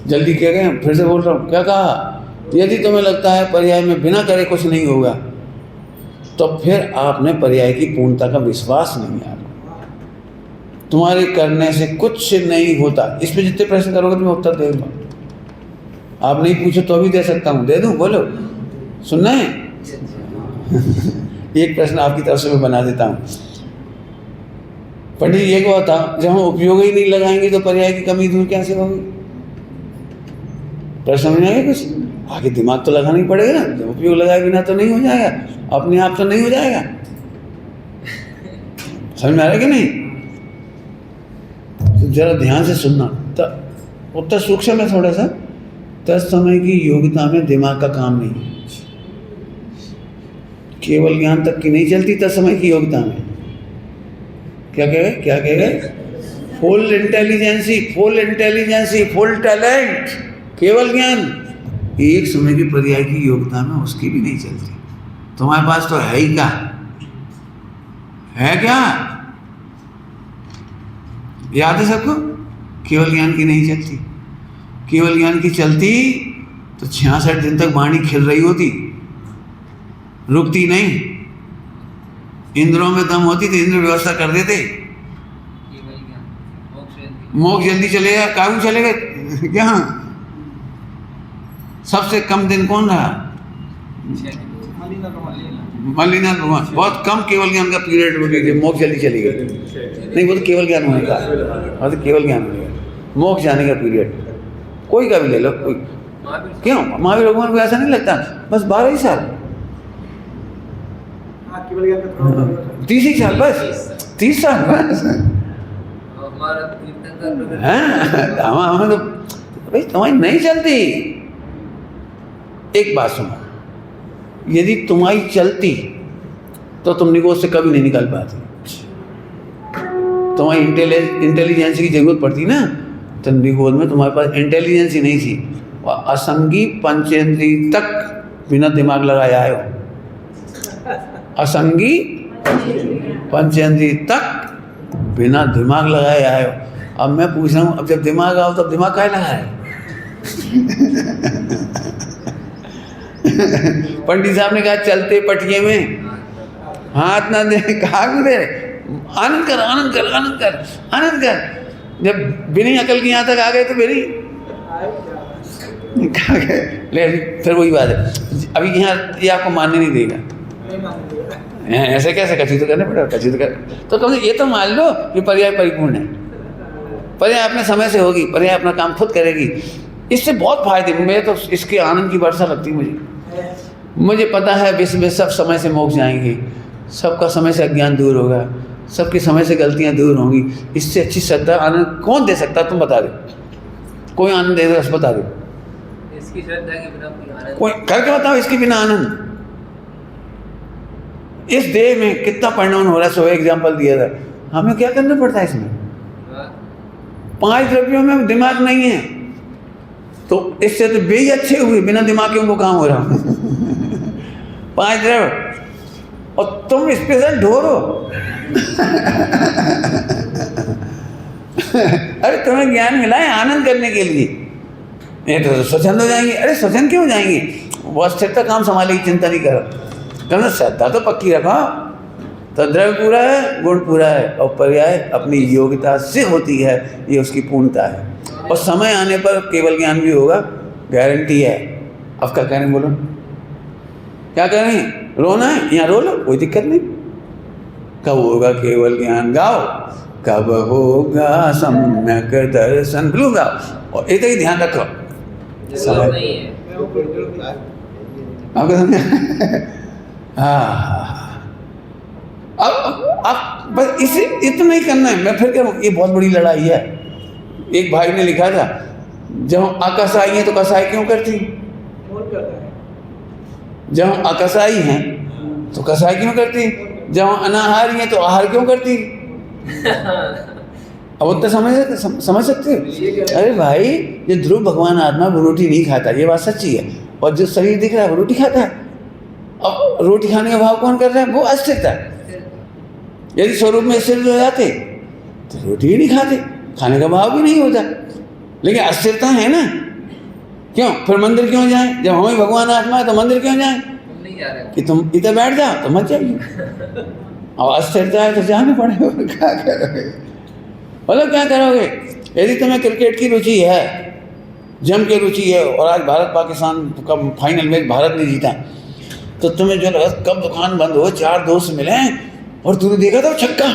S1: जल्दी क्या गए, फिर से बोल रहा हूँ, क्या कहा? यदि तुम्हें लगता है पर्याय में बिना करे कुछ नहीं होगा, तो फिर आपने पर्याय की पूर्णता का विश्वास नहीं है। तुम्हारे करने से कुछ नहीं होता। इस पे जितने प्रश्न करोगे तुम्हें उत्तर दे दूँगा। आप नहीं पूछो तो भी दे सकता हूँ, दे दूँ? बोलो, सुनना है? एक प्रश्न आपकी तरफ से मैं बना देता हूँ। पंडित ये को बताओ, जब हम उपयोग ही नहीं लगाएंगे तो पर्याय की कमी दूर कैसे होगी? प्रश्न समझ में आएगा कुछ? आगे दिमाग तो लगाना ही पड़ेगा ना। जब उपयोग लगाए बिना तो नहीं हो जाएगा, अपने आप तो नहीं हो जाएगा। समझ में आ रहा है कि नहीं? तो जरा ध्यान से सुनना। तो उत्तर सूक्ष्म है थोड़ा सा। तत्समय की योग्यता में दिमाग का काम नहीं है। केवल ज्ञान तक की नहीं चलती तत्समय की योग्यता में। क्या कह गए? क्या कह गए? Full intelligency, full intelligency, full talent, केवल ज्ञान एक समय की पर्याय की योग्यता में उसकी भी नहीं चलती। तुम्हारे पास तो है ही क्या? है क्या? याद है सबको? केवल ज्ञान की नहीं चलती। केवल ज्ञान की चलती तो 66 दिन तक वाणी खिल रही होती, रुकती नहीं। इंद्रों में दम होती तो इंद्र व्यवस्था कर देते, मोक्ष जल्दी चलेगा। काबू चलेगा क्या? सबसे कम दिन कौन रहा? मल्लिनाथ भगवान। बहुत कम केवल ज्ञान का पीरियड हो गया, मोक्ष जल्दी चलेगा। नहीं, वो तो केवल ज्ञान होने का, और तो केवल ज्ञान होने का, मोक्ष जाने का पीरियड कोई का भी ले लो। कोई क्यों? महावीर भगवान को ऐसा नहीं लगता बस 12 ही साल, 30 ही साल, बस 30 साल बस। हमें तो भाई तुम्हारी नहीं चलती। एक बात सुनो, यदि तुम्हारी चलती तो तुम निगोज से कभी नहीं निकल पाती। तुम्हारी इंटेलिजेंस की जरूरत पड़ती ना, तो निगोज में तुम्हारे पास इंटेलिजेंस ही नहीं थी। और असंगी पंचेंद्रिय तक बिना दिमाग लगाए आए हो। असंगी पंचेंद्रिय तक बिना दिमाग लगाए आए हो। अब मैं पूछ रहा हूँ, अब जब दिमाग आओ तब दिमाग काहे लगाए? पंडित साहब ने कहा चलते पटिए में हाथ ना दे, कहा दे, आनंद कर आनंद कर आनंद कर आनंद कर। जब बिना अकल के यहाँ तक आ गए तो मेरी कहा गए। लेकिन फिर वही बात है, अभी यहाँ ये आपको मानने नहीं देगा, ऐसे कैसे, कचू तो करने पड़ेगा, कचू तो कर, तो कम से ये तो मान लो कि पर्याय परिपूर्ण है, पर्याय अपने समय से होगी, पर्याय अपना काम खुद करेगी। इससे बहुत फायदे, मैं तो इसके आनंद की वर्षा लगती मुझे पता है विश्व में सब समय से मोक्ष जाएंगे, सबका समय से अज्ञान दूर होगा, सबके समय से गलतियां दूर होंगी। इससे अच्छी श्रद्धा आनंद कौन दे सकता, तुम बता दो, कोई आनंद दे दो, बता दो,
S2: इसकी श्रद्धा के बिना कोई आनंद,
S1: कोई करके बताओ इसके बिना आनंद। इस देह में कितना परिणाम हो रहा है, सो एग्जाम्पल दिया था, हमें क्या करना पड़ता है इसमें, 5 द्रव्यों में दिमाग नहीं है, तो इससे तो बे ही अच्छे हुए, बिना दिमाग के उनको काम हो रहा 5 द्रव्य, और तुम स्पेशल ढोरो अरे तुम्हें ज्ञान मिला है आनंद करने के लिए, ये तो स्वच्छंद हो जाएंगे। अरे स्वच्छंद क्यों हो जाएंगे, वो स्थिरता काम संभालेगी, चिंता नहीं करो, कहना श्रद्धा तो पक्की रखो, तो द्रव्य पूरा है, गुण पूरा है, और पर्याय अपनी योग्यता से होती है, ये उसकी पूर्णता है। और समय आने पर केवल ज्ञान भी होगा, गारंटी है। अब क्या करें, बोलो क्या करें, रोना है यहाँ रो लो, कोई दिक्कत नहीं। कब होगा केवल ज्ञान, गाओ, कब होगा सम्यक दर्शन, बिल्कुल गाओ, और एक ही ध्यान रखो, आपको समझ अब बस इसे इतना ही करना है। मैं फिर कह रहा हूँ, ये बहुत बड़ी लड़ाई है। एक भाई ने लिखा था, जब अकसाई है तो कसाई क्यों करती, जब अकसाई हैं तो कसाई क्यों करती, जब अनाहारी है तो आहार क्यों करती। अब उतना समझ सकते हो। अरे भाई, ये ध्रुव भगवान आत्मा वो रोटी नहीं खाता, ये बात सच्ची है, और जो शरीर दिख रहा है वो रोटी खाता है। अब रोटी खाने का भाव कौन कर रहा है, वो अस्थिरता। यदि स्वरूप में स्थिर हो जाते तो रोटी ही नहीं खाते, खाने का भाव भी नहीं होता, लेकिन अस्थिरता है ना। क्यों, फिर मंदिर क्यों जाएं, जब हमें भगवान आत्मा है तो मंदिर क्यों जाएं, कि तुम इधर बैठ जाओ तो मत जाइए। अब अस्थिरता है तो जाना पड़ेगा, क्या करोगे, बोलो क्या करोगे। यदि तुम्हें क्रिकेट की रुचि है, जम के रुचि है, और आज भारत पाकिस्तान का फाइनल मैच भारत ने जीता, तो तुम्हें जो लगा कब दुकान बंद हो, 4 दोस्त मिले और तूने देखा था छक्का,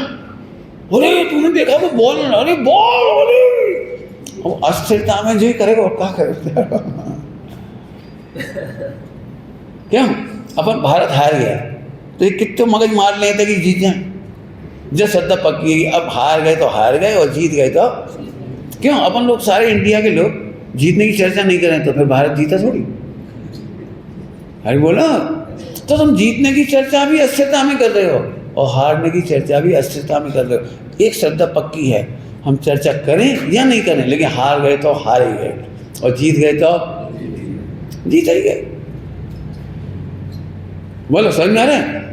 S1: अरे तूने देखा तो बॉल, अरे बॉल, अरे वो अस्थिरता में जो ही करेगा और क्या करेगा। क्यों, अपन भारत हार गया तो ये कितने मगज मार लेते कि जीत जाए, जब श्रद्धा पक्की है। अब हार गए तो हार गए, और जीत गए तो क्यों, अपन लोग सारे इंडिया के लोग जीतने की चर्चा नहीं करें तो फिर भारत जीता थोड़ी। अरे बोला, तो तुम जीतने की चर्चा भी अस्थिरता में कर रहे हो, और हारने की चर्चा भी अस्थिरता में कर रहे हो। एक श्रद्धा पक्की है, हम चर्चा करें या नहीं करें, लेकिन हार गए तो हार ही गए, और जीत गए तो जीत ही गए। बोलो समझ में आ रहा है,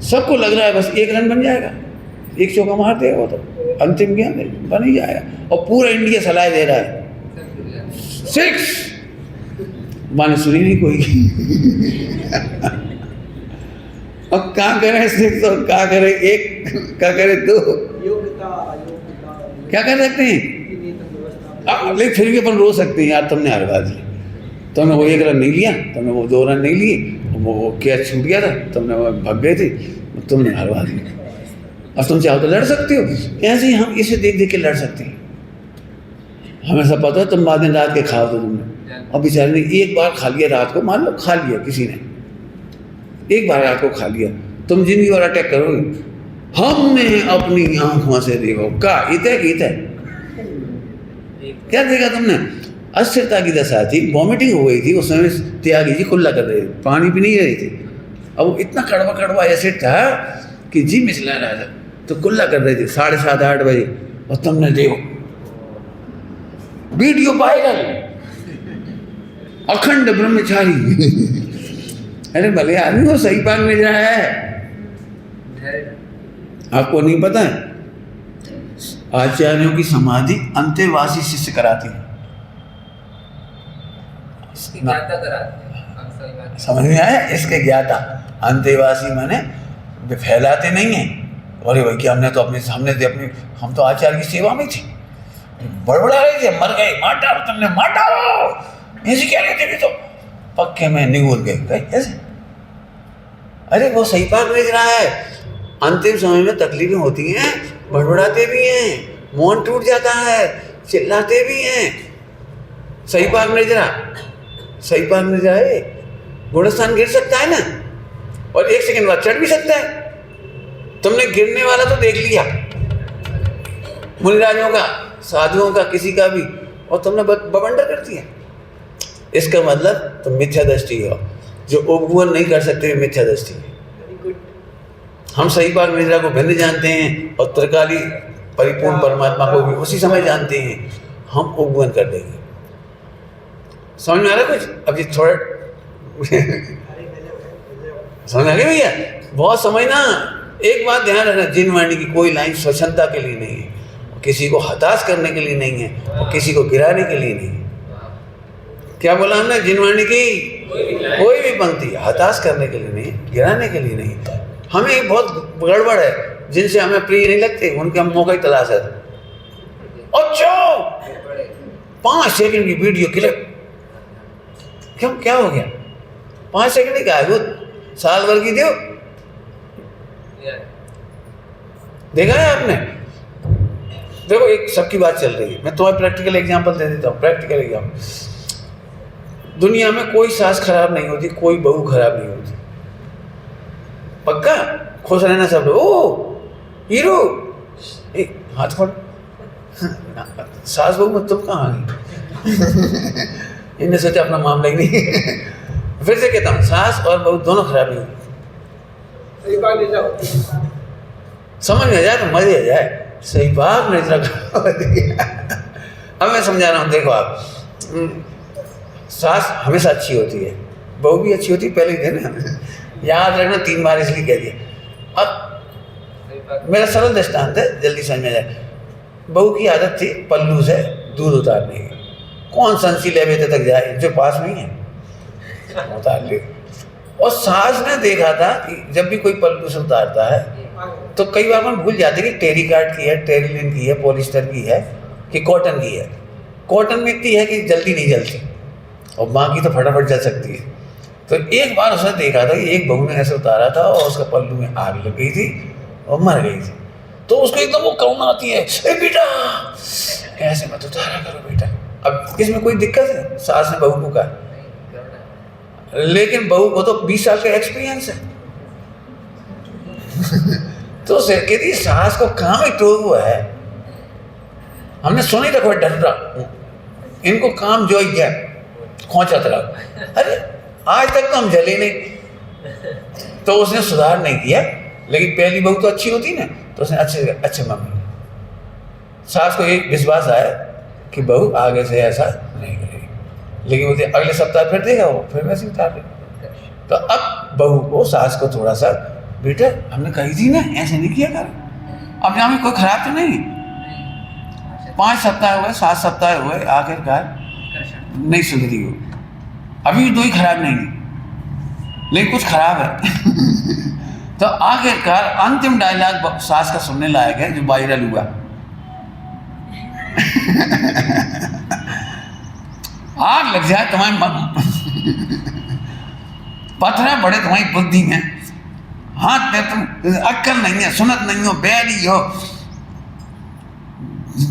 S1: सबको लग रहा है बस 1 रन बन जाएगा, 1 चौका मार देगा, वो तो अंतिम गेम बन ही जाएगा, और पूरा इंडिया सलाह दे रहा है 6, माने सुनी नहीं कोई। अब क्या करें 6, और क्या करें 1, क्या करें 2, क्या कर सकते हैं। लेकिन फिर भी अपन रो सकते हैं, यार तुमने हरवा दिया, तुमने वो 1 रन नहीं लिया, तुमने वो 2 रन नहीं लिए, वो कैच छूट गया था, तुमने वो भाग गए थे, तुमने हरवा दिया। अब तुम चाहो तो लड़ सकते हो, ऐसे ही हम इसे देख देख के लड़ सकते हैं। हमें सब पता है, तुम बाद में रात के खाओ तो तुमने, और बेचारे ने एक बार खा लिया रात को, मान लो खा लिया किसी ने, एक बार रात को खा लिया, तुम जिंदगी भर अटैक करोगे। हमने अपनी आंखों से देखो, क्या देखा तुमने, अस्थिरता की दशा थी, वॉमिटिंग हो गई थी, उस समय त्यागी जी कुल्ला कर रहे थे, पानी पी नहीं रहे थे। अब वो इतना कड़वा कड़वा एसिड था कि जी मिचला रहा था, तो कुल्ला कर रहे थे 7:30-8 बजे, और तुमने देखो वीडियो वायरल, अखंड ब्रह्मचारी। अरे भले आदमी वो सही पाग में जा है, आपको नहीं पता है, आचार्यों की समाधि अंतेवासी शिष्य कराती है,
S2: सही बात।
S1: समझ में आया? इसके ज्ञाता अंतेवासी माने फैलाते नहीं हैं। अरे भाई क्या हमने तो हम तो आचार्य की सेवा में थे, बड़बड़ा रहे थे, मर गए, मार डालो, तुमने मार डालो, ऐसे क्या कहते भी तो पक्के में निगुल गए ऐसे। अरे वो सही बात भेज रहा है। अंतिम समय में तकलीफें होती हैं, बड़बड़ाते भी हैं, मौन टूट जाता है, चिल्लाते भी हैं। सही बात नहीं जाए, गुणस्थान गिर सकता है ना, और 1 सेकंड बाद चढ़ भी सकता है। तुमने गिरने वाला तो देख लिया, मुनिराजों का, साधुओं का, किसी का भी, और तुमने बवंडर कर दिया। इसका मतलब तुम मिथ्या दृष्टि हो। जो उपगुण नहीं कर सकते मिथ्या दृष्टि है। हम सही बात निद्रा को भिन्न जानते हैं और त्रिकाली परिपूर्ण परमात्मा को भी उसी समय जानते हैं। हम उपगुण कर देंगे। समझ में आ रहा है कुछ? अब ये थोड़ा समझ आ गया भैया? बहुत समझना। एक बात ध्यान रखना, जिन वाणी की कोई लाइन स्वच्छंदता के लिए नहीं है, किसी को हताश करने के लिए नहीं है, और किसी को गिराने के लिए नहीं है। क्या बोला हमने? जिनवाणी की कोई भी पंक्ति हताश करने के लिए नहीं, गिराने के लिए नहीं। हमें बहुत गड़बड़ है, जिनसे हमें प्रिय नहीं लगते उनके हम मौका ही तलाश है। अच्छा 5 सेकंड की वीडियो क्लिप, क्यों क्या हो गया? 5 सेकंड का है, साल भर की दो देखा है आपने? देखो एक सबकी बात चल रही है, मैं तुम्हें प्रैक्टिकल एग्जांपल दे देता हूँ। प्रैक्टिकल एग्जांपल, दुनिया में कोई सास खराब नहीं होती, कोई बहू खराब नहीं होती। पक्का? खुश रहना सब लोग। ओ हीरो, हाथ खोल। सास बहू मत तुम कहाँ आ गई? इनने सोचा अपना मामला ही नहीं। फिर से कहता हूँ, सास और बहू दोनों खराब नहीं होती। समझ में आ जाए तो मजे आ जाए। सही बात नहीं लगा। अब मैं समझा रहा हूँ। देखो आप, सास हमेशा अच्छी होती है, बहू भी अच्छी होती है। पहले ही दिन याद रखना, 3 बार इसलिए कह दिया। अब मेरा सरल दृष्टांत है, जल्दी समझ में जाए। बहू की आदत थी पल्लू से दूध उतारने की। कौन संसी लेवे तक जाए, जो पास में ही है उतार ले। और सास ने देखा था कि जब भी कोई पल्लू से उतारता है तो कई बार हम भूल जाते कि टेरिकाट की है, टेरिलिन की है, पॉलिस्टर की है कि कॉटन की है। कॉटन में इतनी है कि जल्दी नहीं जलती, और बाकी तो फटाफट जल सकती है। तो एक बार उसने देखा था कि एक बहू ने ऐसे उतारा था और उसका पल्लू में आग लग गई थी और मर गई थी। तो उसको एकदम वो करुणा आती है, ए बेटा ऐसे मत उतारा करो बेटा। अब इसमें कोई दिक्कत है? सास ने बहू को कहा, लेकिन बहू को तो 20 साल का एक्सपीरियंस है। तो उसे कहती सास को काम ही टोक हुआ है, हमने सुनी रखो डरता, इनको काम जो ही है खोचा तरह। अरे आज तक तो हम जले नहीं। तो उसने सुधार नहीं किया, लेकिन पहली बहू तो अच्छी होती ना, तो उसने अच्छे मम्मी, सास को एक विश्वास आया कि बहू आगे से ऐसा नहीं करेगी। लेकिन वो अगले सप्ताह फिर देगा, वो फिर वैसे उतार देगा। तो अब बहू को, सास को थोड़ा सा, बेटा हमने कही थी ना ऐसे नहीं किया कर। अब यहाँ में कोई खराब तो नहीं। 5 सप्ताह हुए, 7 सप्ताह हुए, आखिरकार नहीं सुधरी हो। अभी 2 ही खराब नहीं है, लेकिन कुछ खराब है। तो आखिरकार अंतिम डायलॉग सास का सुनने लायक है, जो वायरल हुआ। आग लग जाए तुम्हारी पत्थर बड़े तुम्हारी बुद्धि में, हाथ में तुम अक्कल नहीं है, सुनत नहीं हो, बैरी हो,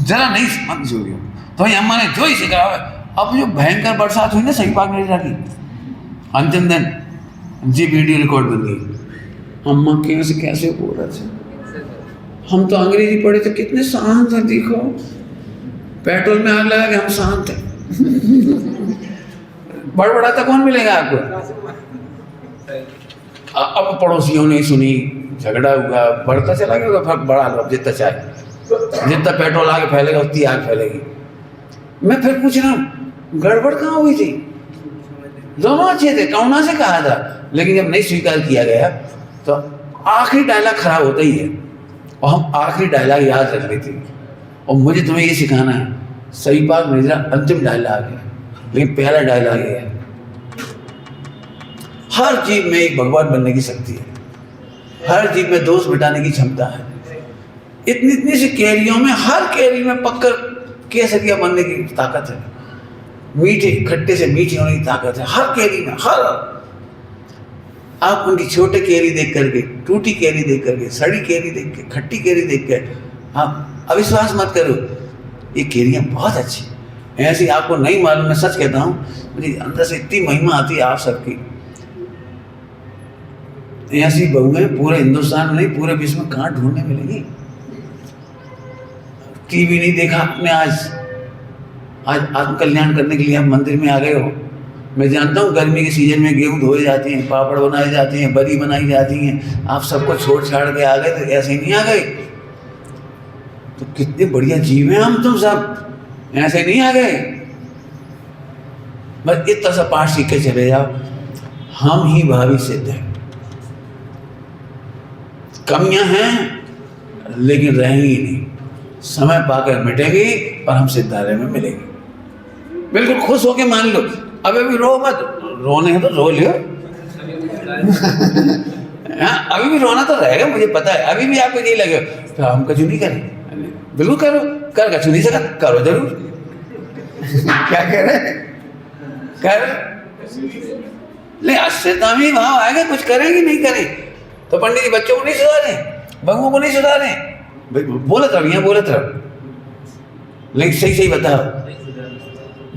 S1: जरा नहीं समझोगे। तो ये हमारे जो ही सिखाया है। अब जो भयंकर बरसात हुई ना सही बात मेरी राखी, अंतिम दिन जी वीडियो रिकॉर्ड बन गई। अम्मा कैसे बोल रहे थे, हम तो अंग्रेजी पढ़े थे, कितने शांत है। देखो पेट्रोल में आग लगा के हम शांत हैं। बड़बड़ाता कौन मिलेगा आपको? अब पड़ोसियों ने सुनी, झगड़ा हुआ, बढ़ता चला गया, तो बढ़ा लो जितना चाहे, जितना पेट्रोल आगे फैलेगा उतनी आग फैलेगी। मैं फिर पूछ रहा हूँ गड़बड़ कहाँ हुई थी? दोनों अच्छे थे, करुणा से कहा था, लेकिन जब नहीं स्वीकार किया गया तो आखिरी डायलॉग खराब होता ही है। और हम आखिरी डायलॉग याद रख लेते हैं। और मुझे तुम्हें ये सिखाना है, सही बात मेरा अंतिम डायलॉग है, लेकिन पहला डायलॉग ये है, हर जीव में एक भगवान बनने की शक्ति है, हर जीव में दोष मिटाने की क्षमता है। इतनी इतनी सी केरियों में, हर केरी में पक्कर केसरिया बनने की ताकत है, मीठे खट्टे से मीठी होने की ताकत है हर केरी में। हर आप उनकी छोटे केरी देख करके, टूटी केरी देख करके, सड़ी केरी देख के, खट्टी केरी देख के आप अविश्वास मत करो, ये केरियाँ बहुत अच्छी। ऐसी आपको नहीं मालूम, मैं सच कहता हूँ, मुझे अंदर से इतनी महिमा आती है आप सबकी। ऐसी बहुएं पूरे हिंदुस्तान में नहीं, पूरे विश्व में कहाँ ढूंढने मिलेंगी। टीवी नहीं देखा आपने, आज आत्म कल्याण करने के लिए आप मंदिर में आ गए हो। मैं जानता हूँ गर्मी के सीजन में गेहूँ धोए जाते हैं, पापड़ बनाए जाते हैं, बरी बनाई जाती हैं, आप सबको छोड़ छाड़ के आ गए, तो ऐसे ही नहीं आ गए। तो कितने बढ़िया जीव हैं हम तुम सब, ऐसे नहीं आ गए। बस इतना सा पाठ सीख के चले जाओ, हम ही भावी सिद्ध हैं। कमियां हैं लेकिन रहेंगी नहीं, समय पाकर मिटेगी और हम सिद्धालय में मिलेंगे। बिल्कुल खुश होके मान लो, अबे भी रो मत, रोने हैं तो रो लियो। अभी भी रोना तो रहेगा, मुझे पता है। अभी भी आपको यही लगे तो हम कचू नहीं करें, बिल्कुल करो, कर कचू नहीं सका करो जरूर। क्या कह रहे हैं, कर ले, अस्थिरता में भाव आएगा, कुछ करेंगे नहीं करें तो पंडित जी बच्चों को नहीं सुधारे, बहुओं को नहीं सुधारे, बोलत रहो, बोलत रहो, लेकिन सही सही बताओ।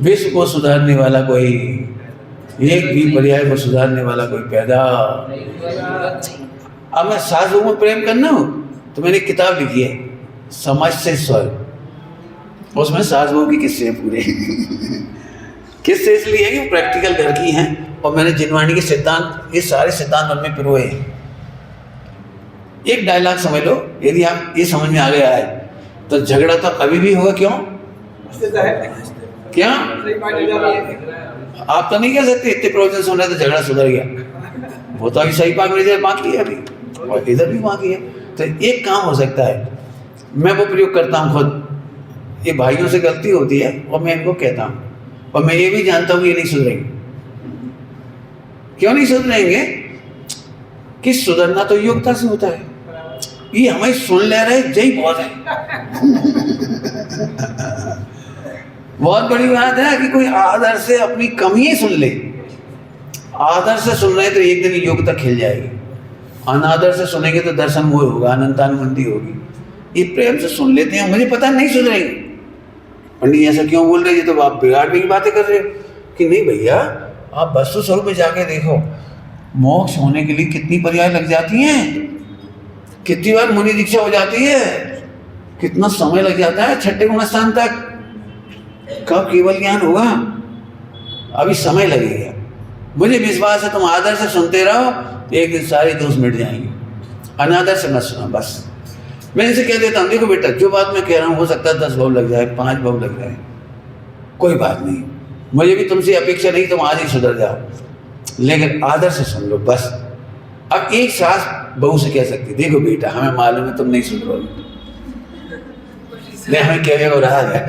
S1: विश्व को सुधारने वाला कोई, एक भी पर्याय को सुधारने वाला कोई पैदा। अब मैं सास बहू में प्रेम करना हो तो मैंने एक किताब लिखी है, समझ से स्वर्ग। उसमें सास बहू की किस्से हैं पूरे। किस्से इसलिए है कि प्रैक्टिकल घर की हैं, और मैंने जिनवाणी के सिद्धांत, ये सारे सिद्धांत उनमें पिरोए हैं। एक डायलॉग समझ लो, यदि आप ये समझ में आ गया है तो झगड़ा तो अभी भी होगा। क्यों क्या आप तो नहीं कह सकते इतने प्रवचन सुन रहे तो झगड़ा सुधर गया, वो तो अभी सही पाक मेरी जगह बाकी है अभी, और इधर भी बाकी है। तो एक काम हो सकता है, मैं वो प्रयोग करता हूँ खुद। ये भाइयों से गलती होती है और मैं इनको कहता हूँ, और मैं ये भी जानता हूँ ये नहीं सुधरेंगे। क्यों नहीं सुधरेंगे? कि सुधरना तो योग्यता से होता है। ये हमें सुन ले रहे जय बहुत है। बहुत बड़ी बात है कि कोई आदर से अपनी कमी सुन ले। आदर से सुन रहे तो एक दिन योग्यता खिल जाएगी, अनादर से सुनेंगे तो दर्शन मोह होगा, अनंतानुबंधी होगी। ये प्रेम से सुन लेते हैं, मुझे पता नहीं सुधरेंगे। पंडित ऐसा क्यों बोल रहे हैं, तो आप बिगाड़ने की बातें कर रहे हो। कि नहीं भैया, आप वस्तु स्वरूप में जाके देखो, मोक्ष होने के लिए कितनी पर्याय लग जाती हैं, कितनी बार मुनि दीक्षा हो जाती है, कितना समय लग जाता है छठे गुण स्थान तक। कब केवल ज्ञान होगा? अभी समय लगेगा। मुझे विश्वास है तुम आदर से सुनते रहो, एक दिन सारे दोष मिट जाएंगे। अनादर से मत सुना। बस मैं इनसे कह देता हूँ, देखो बेटा, जो बात मैं कह रहा हूँ हो सकता है 10 भव लग जाए, 5 भव लग जाए, कोई बात नहीं। मुझे भी तुमसे अपेक्षा नहीं तुम आज ही सुधर जाओ, लेकिन आदर से सुन लो बस। अब एक सास बहू से कह सकती, देखो बेटा, हमें मालूम है तुम नहीं सुधरोगे, हमें कहने को राग है,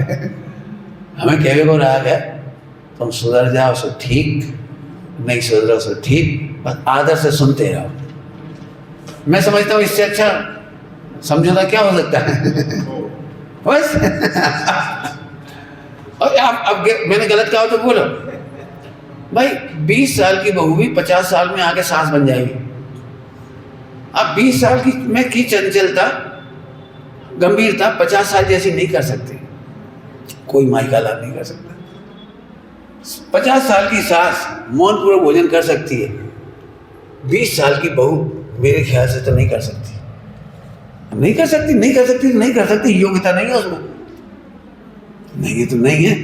S1: हमें कहने को राग है, तुम सुधर जाओ सो ठीक, नहीं सुधरो सो ठीक, बस आदर से सुनते रहो। मैं समझता हूँ इससे अच्छा समझौता क्या हो सकता है? बस। और आप अब मैंने गलत कहा तो बोलो भाई। 20 साल की बहू भी 50 साल में आके सास बन जाएगी। अब 20 साल की में की चंचलता, गंभीरता 50 साल जैसी नहीं कर सकती, कोई माई का लाभ नहीं कर सकता। 50 साल की सास मौन पूर्वक भोजन कर सकती है, 20 साल की बहू मेरे ख्याल से तो नहीं कर सकती। नहीं कर सकती, नहीं कर सकती, नहीं कर सकती, योग्यता नहीं है उसमें, नहीं तो नहीं है।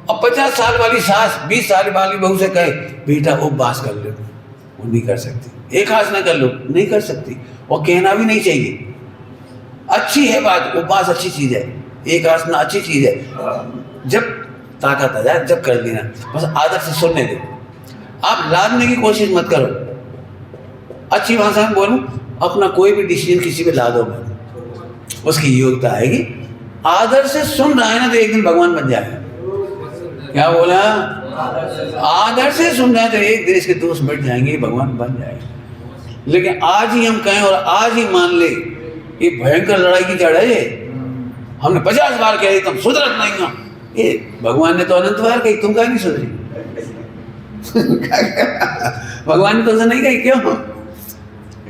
S1: और 50 साल वाली सास 20 साल वाली बहू से कहे बेटा उपवास कर लो, वो नहीं कर सकती। एक आसना कर लो, नहीं कर सकती, और कहना भी नहीं चाहिए। अच्छी है बात, उपवास अच्छी चीज़ है, एक आसना अच्छी चीज़ है, जब ताकत आ जाए जब कर लेना, बस आदर से सुनने दो। आप लादने की कोशिश मत करो। अच्छी भाषा में बोलूं, अपना कोई भी डिसीजन किसी पे ला दो मत, उसकी योग्यता आएगी। आदर से सुन रहा है ना तो एक दिन भगवान बन जाएगा। क्या बोला? आदर से सुनना तो एक देश के दोस्त मिट जाएंगे, भगवान बन जाएगा। लेकिन आज ही हम कहें और आज ही मान ले, ये भयंकर लड़ाई की जड़ है ये। हमने 50 बार कह दी तुम सुधरत नहीं हो, ये भगवान ने तो अनंत बार कही, तुम क्या नहीं सुधरी? भगवान ने तो नहीं कही, क्यों?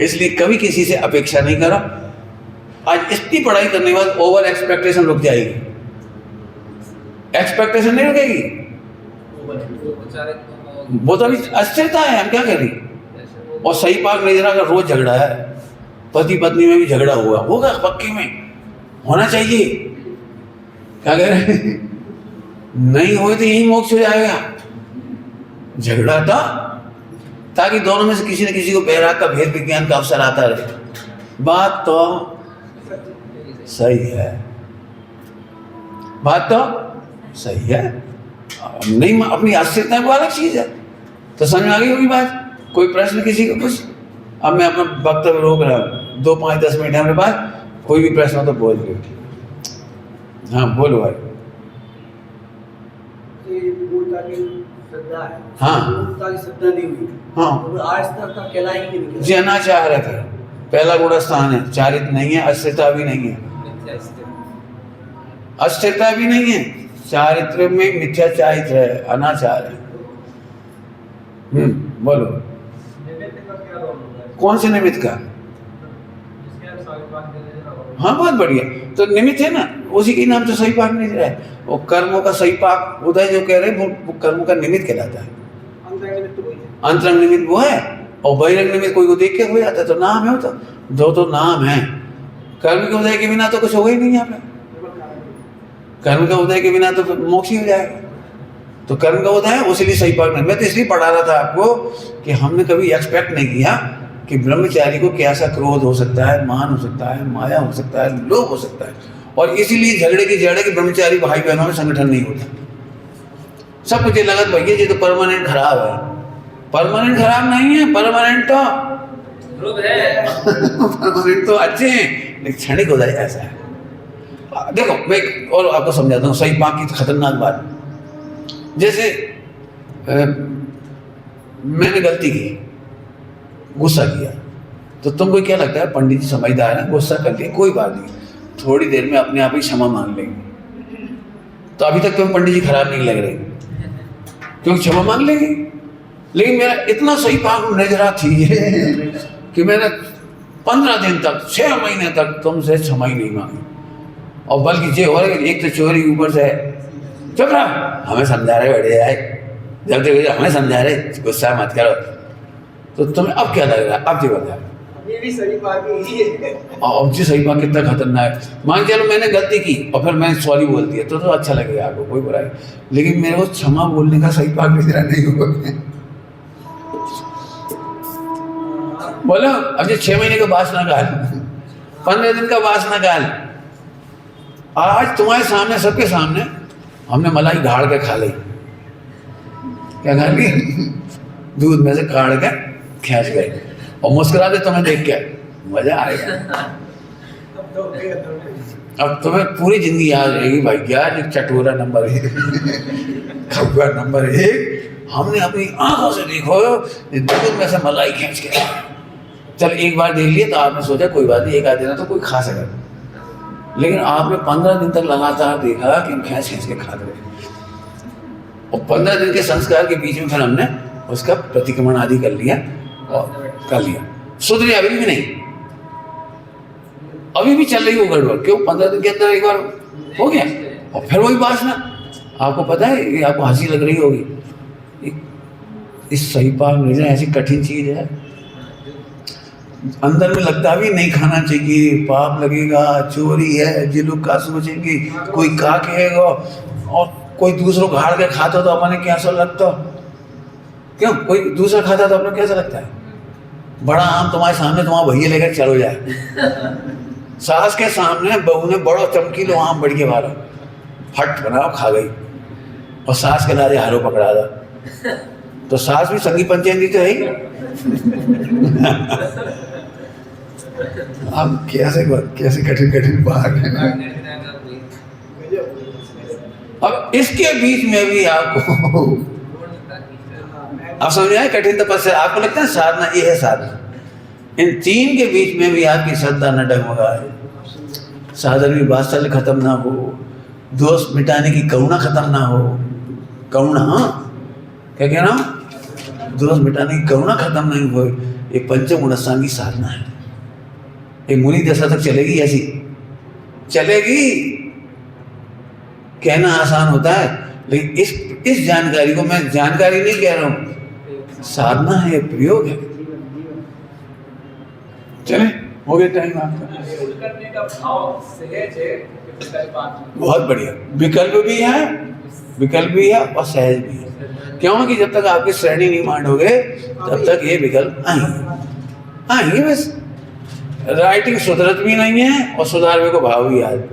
S1: इसलिए कभी किसी से अपेक्षा नहीं करो। आज इतनी पढ़ाई करने के बाद ओवर एक्सपेक्टेशन रुक जाएगी, एक्सपेक्टेशन नहीं रुकेगी, वो तो अभी अस्थिरता है, हम क्या करें। और सही पाक नजरा का रोज झगड़ा है, पति पत्नी में भी झगड़ा होगा पक्के में होना चाहिए, क्या कह रहे हैं? नहीं हो तो यही मोक्ष हो जाएगा। झगड़ा था ताकि दोनों में से किसी न किसी को बैराग का भेद विज्ञान का अवसर आता रहे। बात तो सही है, बात तो सही है, नहीं अपनी आश्चर्यता को अलग चीज है। तो समझ में आ गई होगी बात। कोई प्रश्न किसी को कुछ? अब मैं अपना वक्तव्य रोक रहा हूँ, 2 5 10 मिनट हमारे पास, कोई भी प्रश्न हो तो बोल दो। हाँ बोलो भाई। हाँ हाँ जी, अनाचार है, पहला गुण स्थान है, चारित्र नहीं है, अस्थिरता भी नहीं है, अस्थिरता भी नहीं है, चारित्र में मिथ्या चारित्र है, अनाचार है। बोलो कौन से निमित्त का? हाँ बहुत बढ़िया, तो निमित्त है ना, उसी के नाम तो सही पाक नहीं रहा है। वो कर्मों का सही पाक उदय जो कह रहे हैं वो कर्मों का निमित्त कहलाता है। अंतरंग निमित्त वो है, और बहिरंग निमित्त कोई को देख के हो जाता है, तो नाम है वो, तो नाम है। कर्म के उदय के बिना तो कुछ होगा ही नहीं यहाँ पे, कर्म का उदय के बिना तो मोक्ष ही हो जाएगा। तो कर्म का उदय है, उसीलिए सही पाक नहीं। मैं तो इसलिए पढ़ा रहा था आपको कि हमने कभी एक्सपेक्ट नहीं किया कि ब्रह्मचारी को कैसा क्रोध हो सकता है, मान हो सकता है, माया हो सकता है, लोभ हो सकता है। और इसीलिए झगड़े की जड़ है कि ब्रह्मचारी भाई बहनों में संगठन नहीं होता। सब कुछ लगा भैया ये तो परमानेंट खराब है, परमानेंट खराब नहीं है, परमानेंट तो परमानेंट तो अच्छे हैं, लेकिन क्षणिक हो जाए ऐसा है। देखो मैं और आपको समझाता हूँ सही पाक की खतरनाक बात। जैसे मैंने गलती की, गुस्सा किया, तो तुमको क्या लगता है पंडित जी समझदार है, गुस्सा कर लिया, कोई बात नहीं, थोड़ी देर में अपने आप ही क्षमा मांग लेंगे। तो अभी तक तुम्हें पंडित जी खराब नहीं लग रहे क्योंकि क्षमा मांग लेंगे। लेकिन मेरा इतना सही पाक नजरा थी कि मैंने 15 दिन तक 6 महीने तक तुमसे क्षमा ही नहीं मांगी। और बल्कि ये हो रहा है एक तो चोरी ऊपर से चुप रहा, हमें समझा रहे बड़े आए, जब तक हमें समझा रहे गुस्सा मत करो। तो तुम्हें अब क्या लग रहा है? अब जी बता,
S3: ये भी सही बात ही है।
S1: अब जी सही बात कितना खतरनाक है। मान चलो मैंने गलती की और फिर मैंने सॉरी बोल दिया तो अच्छा लगेगा आपको, कोई बुराई। लेकिन मेरे को क्षमा बोलने का सही पाक मेरा नहीं हुआ। बोलो अब जो 6 महीने का वासना काल, 15 दिन का वासना काल, आज तुम्हारे सामने सबके सामने हमने मलाई गाड़ के खा ली। क्या खा ली? दूध में से काढ़ के खींच गए और मुस्कुरा दे तुम्हें देख के, मजा आएगा। अब तुम्हें पूरी जिंदगी याद रहेगी भाई यार एक चटोरा नंबर 1, खबुआ नंबर 1 हमने अपनी आंखों से देखो दूध में से मलाई खींच के। चल एक बार देख लिया तो आपने सोचा कोई बात नहीं, एक आध दिन तो कोई खा सके, लेकिन आपने 15 दिन तक लगातार देखा कि हम खींच खींच के खा रहे। और 15 दिन के संस्कार के बीच में फिर हमने उसका प्रतिक्रमण आदि कर लिया और कर लिया, सुधरे अभी भी नहीं, अभी भी चल रही वो गड़बड़। क्यों? 15 दिन के अंदर एक बार हो गया और फिर वही वासना। आपको पता है, ये आपको हंसी लग रही होगी, इस सही पाक नहीं है, ऐसी कठिन चीज है, अंदर में लगता भी नहीं खाना चाहिए, पाप लगेगा, चोरी है, ये लोग क्या सोचेंगे, कोई क्या कहेगा, और कोई दूसरों को हार के खाता तो अपने कैसा लगता। क्यों? कोई दूसरा खाता तो अपने कैसा लगता है? बड़ा आम तुम्हारे सामने तुम्हारा भैया लेकर चलो जाए, सास के सामने बहू ने बड़ा चमकीलो आम बढ़िया वाला फट बनाओ खा गई, और सास के लाजे हारो पकड़ा था, तो सास भी संगी पंचायती तो है ही। अब कैसे कठिन कठिन बात है। अब इसके बीच में भी आपको आप समझ आए? कठिन तपस्या, आपको लगता है साधना ये है साधना। इन तीन के बीच में भी आपकी श्रद्धा न डगमगाए, साधन में वात्सल्य खत्म ना हो, दोष मिटाने की करुणा खत्म ना हो, करुणा, क्या कह रहा हूँ, दोष मिटाने की करुणा खत्म नहीं हो, ये पंचम गुणस्थान की साधना है। एक मुनि दशा तक चलेगी, ऐसी चलेगी। कहना आसान होता है, लेकिन इस जानकारी को, मैं जानकारी नहीं कह रहा हूं, साधना है, प्रयोग है। चले, हो गया टाइम आपका।
S2: करने का भाव सहज है,
S1: बहुत बढ़िया। विकल्प भी है, विकल्प भी है और सहज भी है। क्यों? कि जब तक आपकी श्रेणी नहीं मांडोगे तब तक ये विकल्प आएंगे बस। राइटिंग सुधरत भी नहीं है और सुधारने को भाव भी याद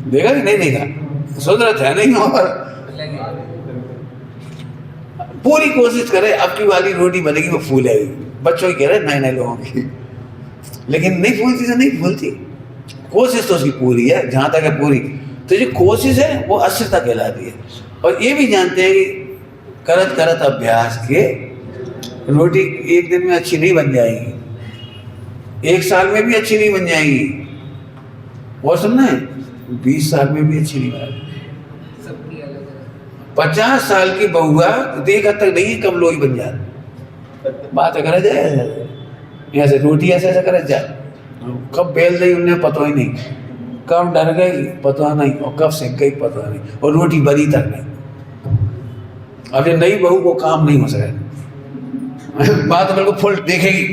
S1: देखा कि नहीं देखा, सुधरत है नहीं। और पूरी कोशिश करे आपकी वाली रोटी बनेगी वो फूलेगी। बच्चों की कह रहे नए नए लोगों की, लेकिन नहीं फूलती तो नहीं फूलती। कोशिश तो उसकी पूरी है, जहाँ तक है पूरी। तो जो कोशिश है वो अस्थिरता कहलाती है। और ये भी जानते हैं कि करत करत अभ्यास के रोटी एक दिन में अच्छी नहीं बन जाएगी, एक साल में भी अच्छी नहीं बन जाएगी, और सुनना है 20 साल में भी अच्छी नहीं बनेगी। 50 साल की बहुआ देख तक नहीं कब लोई बन जाए। बात करा जाए यहाँ से रोटी ऐसे ऐसा करा जाए, कब बेल गई उन्हें पता ही नहीं, कब डर गई पता नहीं, और कब सेक गई पता नहीं, और रोटी बनी तक नहीं। अब ये नई बहू को काम नहीं हो सके, बात बिल्कुल फुल देखेगी।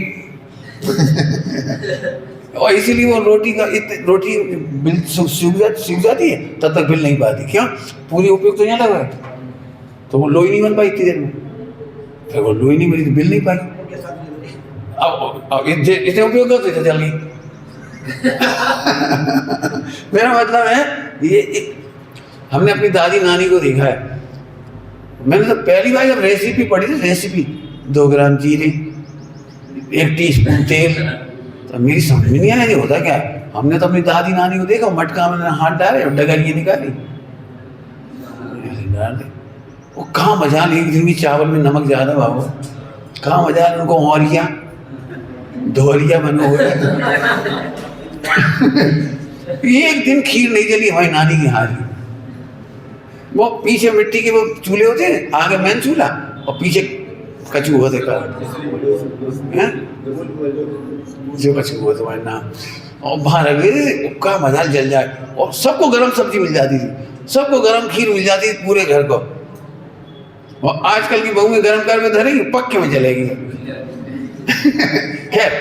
S1: और इसीलिए वो रोटी बिल सूख जाती है, तब तक बिल नहीं पाती। क्यों? पूरी उपयोग तो यहाँ लगा है, तो वो लोई नहीं बन पाई इतनी देर में। फिर वो लोई नहीं बनी तो बिल नहीं पाई। अब इतने उपयोग करते थे जल्दी। मेरा मतलब है ये हमने अपनी दादी नानी को देखा है। मैंने तो पहली बार जब रेसिपी पढ़ी थी, रेसिपी 2 ग्राम जीरे, 1 टीस्पून तेल, तो मेरी समझ में नहीं आया ये होता क्या। हमने तो अपनी दादी नानी को देखा, मटका में हाथ डाले और डगरिए निकाली, वो कहाँ मजा ली। एक दिन भी चावल में नमक ज़्यादा बाबू, कहाँ मजा ली उनको, औरिया धोरिया बनो हो। एक दिन खीर नहीं जली हमारी नानी की हाथ की। वो पीछे मिट्टी के वो चूल्हे होते हैं, आगे मैन चूल्हा और पीछे कचू होते जो कचू हुआ तुम्हारे नाम, और बाहर अगे का मजा जल जाए। और सबको गरम सब्जी मिल जाती थी, सबको गरम खीर मिल जाती थी पूरे घर को। और आजकल की बहू में गरम कर में धरेगी, पक्के में चलेगी। खैर,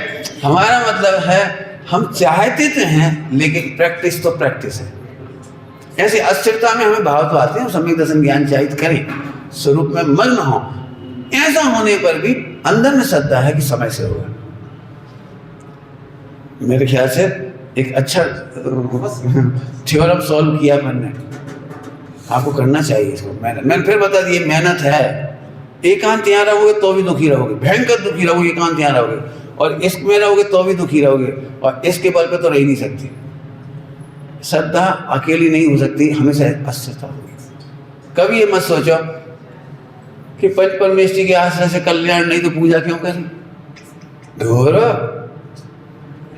S1: हमारा मतलब है हम चाहते तो हैं, लेकिन प्रैक्टिस तो प्रैक्टिस है। ऐसे अस्थिरता में हमें भाव तो आते हैं, सम्यक दर्शन ज्ञान चाहिए करें, स्वरूप में मग्न हो। ऐसा होने पर भी अंदर में श्रद्धा है कि समय से होगा। मेरे ख्याल से एक अच्छा थ्योरम सॉल्व किया मैंने, आपको करना चाहिए इसको। मैंने फिर बता दिया, मेहनत है। एकांत यहाँ रहोगे तो भी दुखी रहोगे, भयंकर दुखी रहोगे। एकांत यहाँ रहोगे और इश्क में रहोगे तो भी दुखी रहोगे, और इसके बल पे तो रह नहीं सकती। श्रद्धा अकेली नहीं हो सकती, हमेशा अस्थिरता होगी। कभी ये मत सोचो कि पंच परमेश्वरी के आश्रय से कल्याण नहीं तो पूजा क्यों करें। ढोर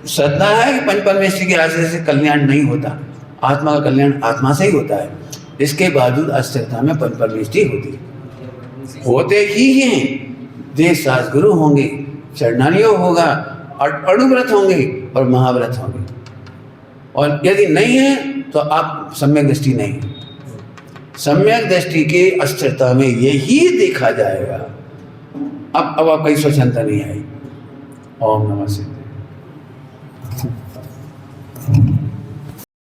S1: श्रद्धा है कि पंच परमेश्वरी के आश्रय से कल्याण नहीं होता, आत्मा का कल्याण आत्मा से ही होता है। इसके बावजूद अस्थिरता में पंच परमेश्वरी होती है, होते ही हैं। देश सास गुरु होंगे, चरणानियों होगा, अणुव्रत होंगे और महाव्रत होंगे। और यदि नहीं है तो आप सम्यक दृष्टि नहीं। सम्यक दृष्टि के अस्थिरता में यही देखा जाएगा। अब आप कहीं स्वच्छंदता नहीं आई। ओम नमः शिवाय।